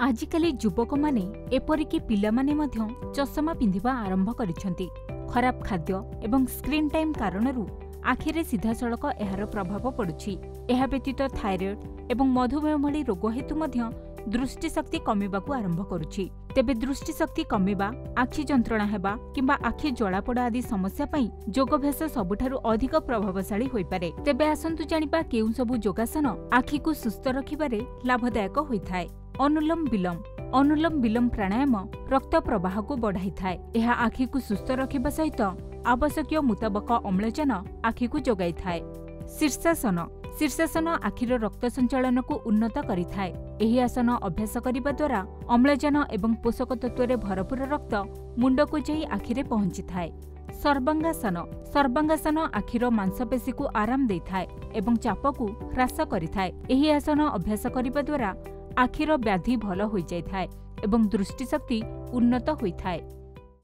आजिकाली युवक माने एपरिकी पिलामाने मध्य चषमा पिंधिबा आरंभ करिसेंती। खराब खाद्य एवं स्क्रीन टाइम कारणरू आखिरे सीधासळक एहार प्रभाव पड़ुछि। एहा व्यतीत थायरॉइड एवं मधुमेह भली रोग हेतु मध्य दृष्टिशक्ति कमिबाकू आरंभ करुछि। तेबे दृष्टिशक्ति कमिबा, आखि जंत्रणा हेबा किंबा आखि जलापोड़ा आदि समस्या पई योगाभ्यास सबुठारु अधिक प्रभावशाली होई पारे। तेबे आसंतु जानिबा केउ सबु योगासन आखि को सुस्थ रखिबारे लाभदायक होइथाय। अनुलोम विलोम। अनुलोम विलोम प्राणायाम रक्त प्रवाह को बढ़ाई थाए। यह आखि को सुस्थ रखिबा सहित आवश्यक मुताबक अम्लजान आखि को जोगाई थाए। शीर्षासन। शीर्षासन आखिर रक्त संचालन को उन्नत करिथाए। एही आसन अभ्यास करिबा द्वारा अम्लजान एवं पोषक तत्व रे भरपूर रक्त मुंड को जाई आखिरे पहुंची थाए। सर्वांगासन। सर्वांगासन आखिर मांसपेशी को आराम देइथाए एवं चाप को ह्रास करिथाए। एही आसन अभ्यास करिबा द्वारा आखिर व्याधि भल होई जाय थाए एवं दृष्टिशक्ति उन्नत होई थाए।